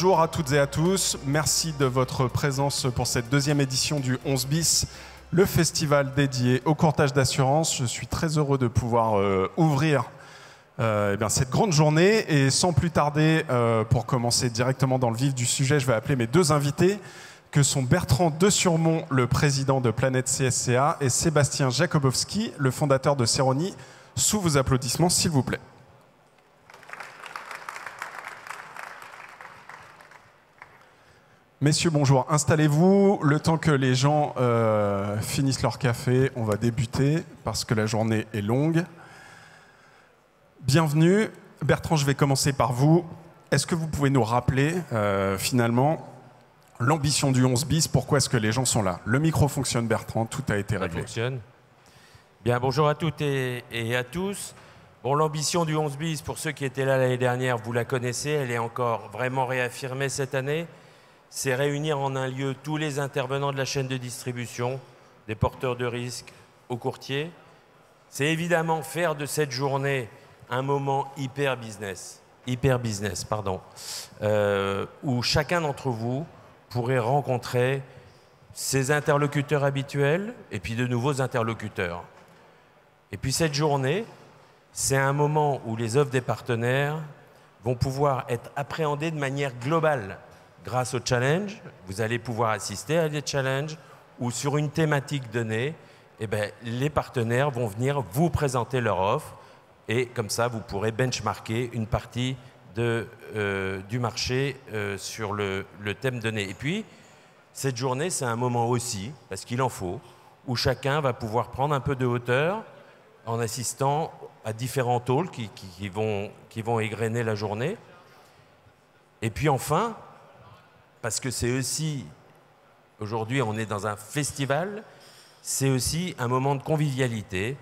Bonjour à toutes et à tous, merci de votre présence pour cette deuxième édition du 11 bis, le festival dédié au courtage d'assurance. Je suis très heureux de pouvoir ouvrir cette grande journée et sans plus tarder, pour commencer directement dans le vif du sujet, je vais appeler mes deux invités que sont Bertrand de Surmont, le président de Planète CSCA, et Sébastien Jakobowski, le fondateur de Ceroni. Sous vos applaudissements, s'il vous plaît. Messieurs, bonjour. Installez-vous. Le temps que les gens finissent leur café, on va débuter parce que la journée est longue. Bienvenue. Bertrand, je vais commencer par vous. Est-ce que vous pouvez nous rappeler, finalement, l'ambition du 11 bis? Pourquoi est-ce que les gens sont là? Le micro fonctionne, Bertrand. Tout a été réglé. Ça fonctionne. Bien, bonjour à toutes et à tous. Bon, l'ambition du 11 bis, pour ceux qui étaient là l'année dernière, vous la connaissez. Elle est encore vraiment réaffirmée cette année. C'est réunir en un lieu tous les intervenants de la chaîne de distribution, des porteurs de risques aux courtiers. C'est évidemment faire de cette journée un moment hyper business, où chacun d'entre vous pourrait rencontrer ses interlocuteurs habituels et puis de nouveaux interlocuteurs. Et puis cette journée, c'est un moment où les offres des partenaires vont pouvoir être appréhendées de manière globale. Grâce au challenge, vous allez pouvoir assister à des challenges où sur une thématique donnée, les partenaires vont venir vous présenter leur offre et comme ça, vous pourrez benchmarker une partie du marché sur le thème donné. Et puis, cette journée, c'est un moment aussi, parce qu'il en faut, où chacun va pouvoir prendre un peu de hauteur en assistant à différents talks qui vont égrener la journée. Et puis enfin, parce que c'est aussi, aujourd'hui on est dans un festival, c'est aussi un moment de convivialité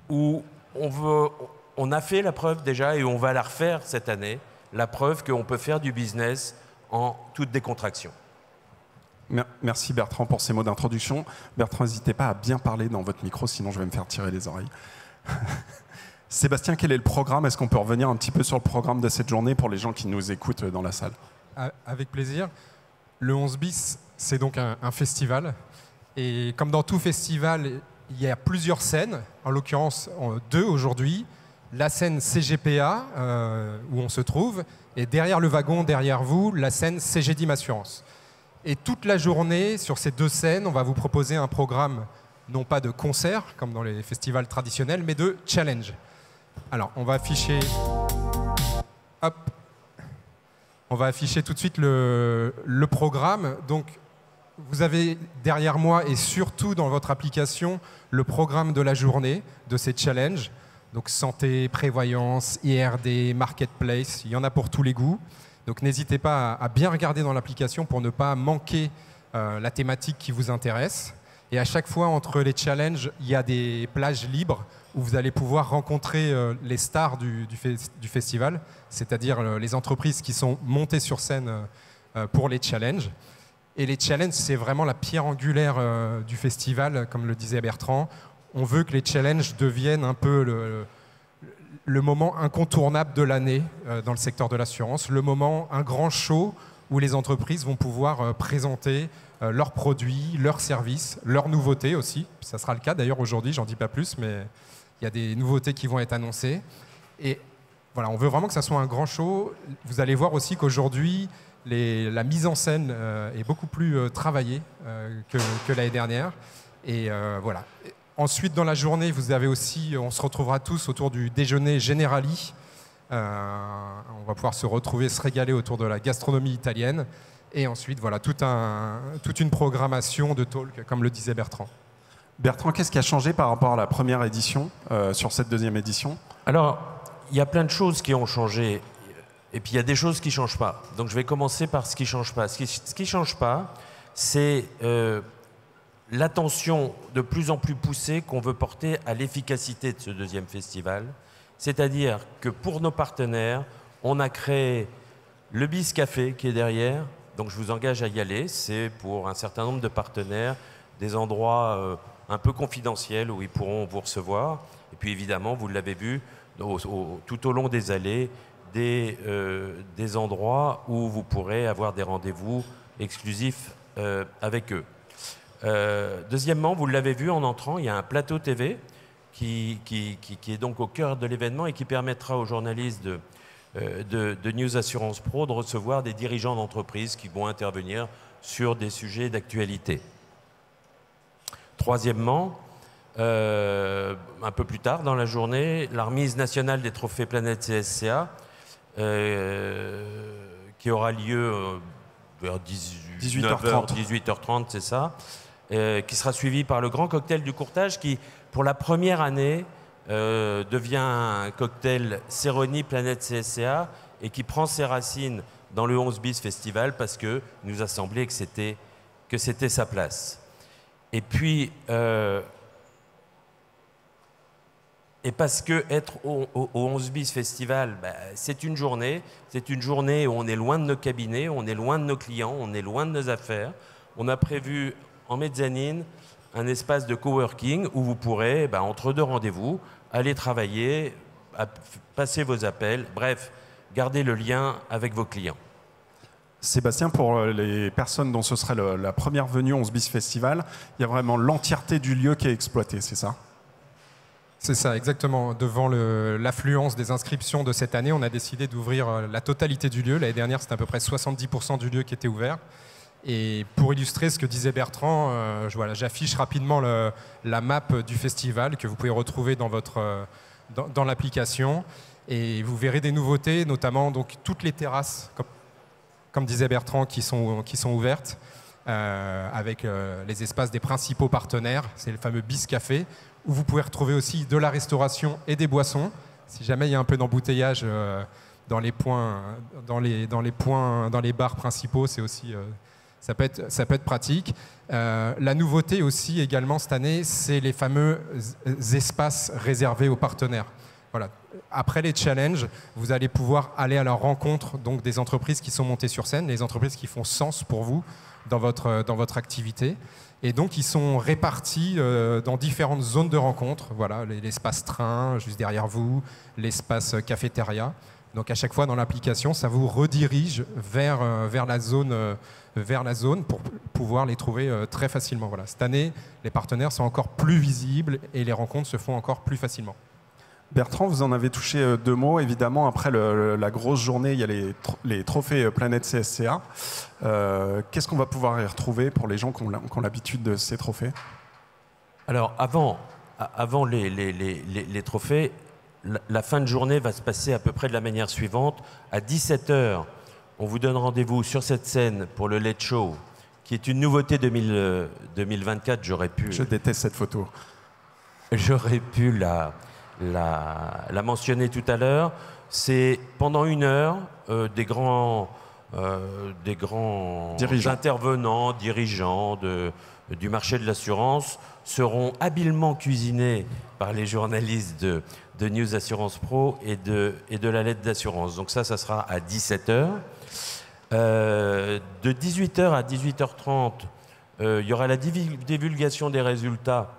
où on a fait la preuve déjà et on va la refaire cette année, la preuve qu'on peut faire du business en toute décontraction. Merci Bertrand pour ces mots d'introduction. Bertrand, n'hésitez pas à bien parler dans votre micro, sinon je vais me faire tirer les oreilles. Sébastien, quel est le programme? Est-ce qu'on peut revenir un petit peu sur le programme de cette journée pour les gens qui nous écoutent dans la salle? Avec plaisir. Le 11 bis, c'est donc un festival. Et comme dans tout festival, il y a plusieurs scènes, en l'occurrence deux aujourd'hui. La scène CGPA, où on se trouve, et derrière le wagon, derrière vous, la scène CGDIM Assurance. Et toute la journée, sur ces deux scènes, on va vous proposer un programme, non pas de concert, comme dans les festivals traditionnels, mais de challenge. Alors, on va afficher... Hop. On va afficher tout de suite le programme. Donc, vous avez derrière moi et surtout dans votre application le programme de la journée de ces challenges. Donc, santé, prévoyance, IRD, marketplace, il y en a pour tous les goûts. Donc, n'hésitez pas à bien regarder dans l'application pour ne pas manquer la thématique qui vous intéresse. Et à chaque fois, entre les challenges, il y a des plages libres où vous allez pouvoir rencontrer les stars du festival, c'est-à-dire les entreprises qui sont montées sur scène pour les challenges. Et les challenges, c'est vraiment la pierre angulaire du festival, comme le disait Bertrand. On veut que les challenges deviennent un peu le moment incontournable de l'année dans le secteur de l'assurance, un grand show où les entreprises vont pouvoir présenter leurs produits, leurs services, leurs nouveautés aussi. Ça sera le cas d'ailleurs aujourd'hui, j'en dis pas plus, mais il y a des nouveautés qui vont être annoncées. Et voilà, on veut vraiment que ça soit un grand show. Vous allez voir aussi qu'aujourd'hui, la mise en scène est beaucoup plus travaillée que l'année dernière. Et voilà. Ensuite, dans la journée, vous avez aussi, on se retrouvera tous autour du déjeuner Generali. On va pouvoir se retrouver, se régaler autour de la gastronomie italienne. Et ensuite, voilà, toute une programmation de talk, comme le disait Bertrand. Bertrand, qu'est-ce qui a changé par rapport à la première édition, sur cette deuxième édition? Alors, il y a plein de choses qui ont changé. Et puis, il y a des choses qui ne changent pas. Donc, je vais commencer par ce qui ne change pas. Ce qui ne change pas, c'est l'attention de plus en plus poussée qu'on veut porter à l'efficacité de ce deuxième festival. C'est-à-dire que pour nos partenaires, on a créé le Bis Café qui est derrière. Donc, je vous engage à y aller. C'est pour un certain nombre de partenaires des endroits un peu confidentiels où ils pourront vous recevoir. Et puis, évidemment, vous l'avez vu, tout au long des allées, des endroits où vous pourrez avoir des rendez-vous exclusifs avec eux. Deuxièmement, vous l'avez vu en entrant, il y a un plateau TV qui est donc au cœur de l'événement et qui permettra aux journalistes de News Assurance Pro de recevoir des dirigeants d'entreprise qui vont intervenir sur des sujets d'actualité. Troisièmement, un peu plus tard dans la journée, la remise nationale des trophées Planète CSCA qui aura lieu vers 18h30, 18h30 c'est ça, qui sera suivi par le grand cocktail du courtage qui, pour la première année, devient un cocktail Ceroni Planète CSCA et qui prend ses racines dans le 11 bis Festival parce que nous a semblé que c'était sa place. Et puis, et parce que être au 11 bis Festival, c'est une journée où on est loin de nos cabinets, on est loin de nos clients, on est loin de nos affaires. On a prévu en mezzanine un espace de coworking où vous pourrez, entre deux rendez-vous, aller travailler, passer vos appels, bref, garder le lien avec vos clients. Sébastien, pour les personnes dont ce serait la première venue au 11 bis Festival, il y a vraiment l'entièreté du lieu qui est exploitée, c'est ça ? C'est ça, exactement. Devant l'affluence des inscriptions de cette année, on a décidé d'ouvrir la totalité du lieu. L'année dernière, c'était à peu près 70% du lieu qui était ouvert. Et pour illustrer ce que disait Bertrand, j'affiche rapidement la map du festival que vous pouvez retrouver dans l'application. Et vous verrez des nouveautés, notamment donc, toutes les terrasses, comme disait Bertrand, qui sont ouvertes, avec les espaces des principaux partenaires. C'est le fameux Bis Café, où vous pouvez retrouver aussi de la restauration et des boissons. Si jamais il y a un peu d'embouteillage dans les bars principaux, c'est aussi... Ça peut être pratique. La nouveauté aussi également cette année, c'est les fameux espaces réservés aux partenaires. Voilà. Après les challenges, vous allez pouvoir aller à la rencontre donc, des entreprises qui sont montées sur scène, les entreprises qui font sens pour vous dans votre activité. Et donc, ils sont répartis dans différentes zones de rencontre. Voilà, l'espace train, juste derrière vous, l'espace cafétéria. Donc, à chaque fois dans l'application, ça vous redirige vers la zone pour pouvoir les trouver très facilement. Voilà. Cette année, les partenaires sont encore plus visibles et les rencontres se font encore plus facilement. Bertrand, vous en avez touché deux mots. Évidemment, après la grosse journée, il y a les trophées Planète CSCA. Qu'est-ce qu'on va pouvoir y retrouver pour les gens qui ont l'habitude de ces trophées? Alors, avant les trophées, la fin de journée va se passer à peu près de la manière suivante. À 17h, on vous donne rendez-vous sur cette scène pour le Late Show, qui est une nouveauté 2024. Je déteste cette photo. J'aurais pu la mentionner tout à l'heure. C'est pendant une heure, des grands intervenants, dirigeants du marché de l'assurance seront habilement cuisinés par les journalistes de News Assurance Pro et de la lettre d'assurance. Donc ça sera à 17h. De 18h à 18h30, il y aura la divulgation des résultats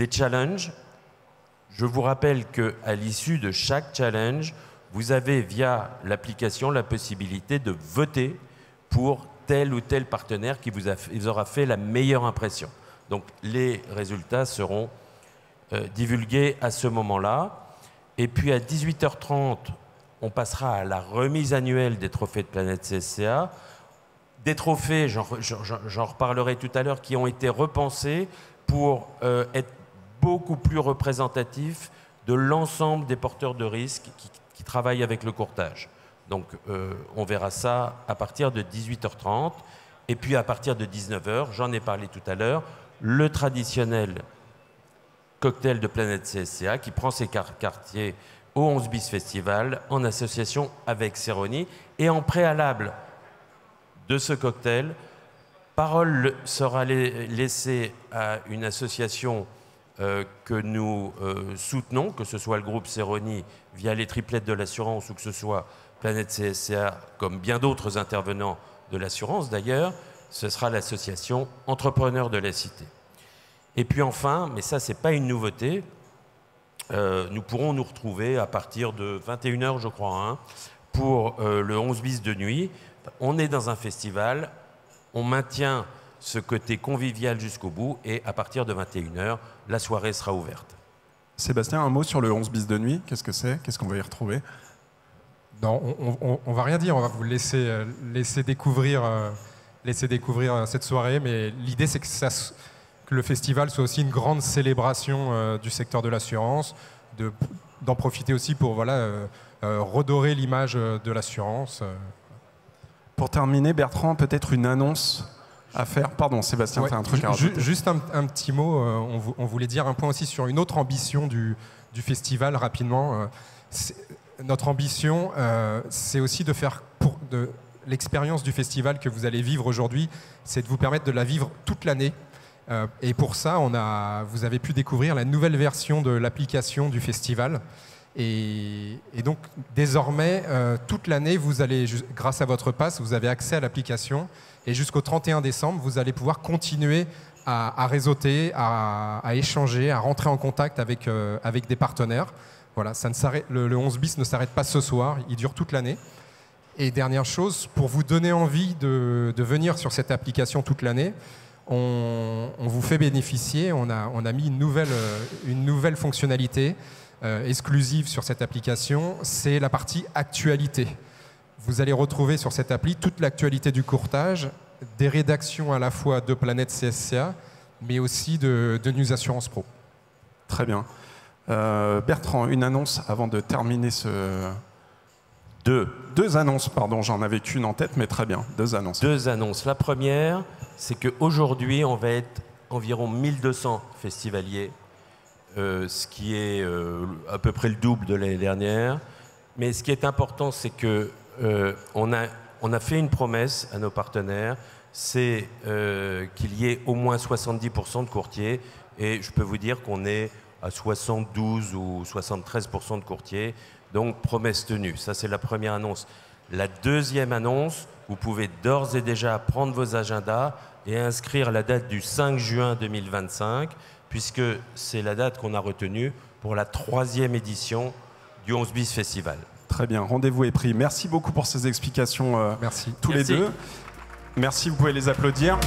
des challenges. Je vous rappelle qu'à l'issue de chaque challenge, vous avez via l'application la possibilité de voter pour tel ou tel partenaire qui vous aura fait la meilleure impression. Donc les résultats seront divulgués à ce moment-là. Et puis à 18h30, on passera à la remise annuelle des trophées de Planète CSCA. Des trophées, j'en reparlerai tout à l'heure, qui ont été repensés pour être beaucoup plus représentatifs de l'ensemble des porteurs de risques qui travaillent avec le courtage. Donc on verra ça à partir de 18h30. Et puis à partir de 19h, j'en ai parlé tout à l'heure, le traditionnel cocktail de Planète CSCA qui prend ses quartiers au 11 bis Festival en association avec Ceroni. Et en préalable de ce cocktail, parole sera laissée à une association que nous soutenons, que ce soit le groupe Ceroni via les triplettes de l'assurance ou que ce soit Planète CSCA, comme bien d'autres intervenants de l'assurance d'ailleurs, ce sera l'association Entrepreneurs de la Cité. Et puis enfin, mais ça c'est pas une nouveauté, nous pourrons nous retrouver à partir de 21 h, je crois, hein, pour le 11 bis de nuit. On est dans un festival, on maintient ce côté convivial jusqu'au bout et à partir de 21 h, la soirée sera ouverte. Sébastien, un mot sur le 11 bis de nuit. Qu'est-ce que c'est? Qu'est-ce qu'on va y retrouver? Non, on va rien dire, on va vous laisser découvrir cette soirée, mais l'idée c'est que le festival soit aussi une grande célébration du secteur de l'assurance, d'en profiter aussi pour redorer l'image de l'assurance. Pour terminer, Bertrand, peut-être une annonce à faire. Pardon, Sébastien, tu as un truc à rajouter. Juste un petit mot, on voulait dire un point aussi sur une autre ambition du festival rapidement. Notre ambition, c'est aussi de faire l'expérience du festival que vous allez vivre aujourd'hui, c'est de vous permettre de la vivre toute l'année. Et pour ça, vous avez pu découvrir la nouvelle version de l'application du festival. Et donc, désormais, toute l'année, vous allez, grâce à votre pass, vous avez accès à l'application. Et jusqu'au 31 décembre, vous allez pouvoir continuer à réseauter, à échanger, à rentrer en contact avec des partenaires. Voilà, le 11 bis ne s'arrête pas ce soir, il dure toute l'année. Et dernière chose, pour vous donner envie de venir sur cette application toute l'année, on vous fait bénéficier, on a mis une nouvelle fonctionnalité exclusive sur cette application, c'est la partie actualité. Vous allez retrouver sur cette appli toute l'actualité du courtage, des rédactions à la fois de Planète CSCA, mais aussi de News Assurance Pro. Très bien. Bertrand, une annonce avant de terminer ce... Deux annonces, pardon, j'en avais qu'une en tête, mais très bien, deux annonces. Deux annonces. La première, c'est qu'aujourd'hui, on va être environ 1200 festivaliers, ce qui est à peu près le double de l'année dernière. Mais ce qui est important, c'est que on a fait une promesse à nos partenaires, c'est qu'il y ait au moins 70% de courtiers, et je peux vous dire qu'on est à 72 ou 73% de courtiers, donc promesse tenue. Ça, c'est la première annonce. La deuxième annonce, vous pouvez d'ores et déjà prendre vos agendas et inscrire la date du 5 juin 2025, puisque c'est la date qu'on a retenue pour la 3e édition du 11 bis Festival. Très bien, rendez-vous est pris. Merci beaucoup pour ces explications, Merci. Tous les deux. Merci, vous pouvez les applaudir.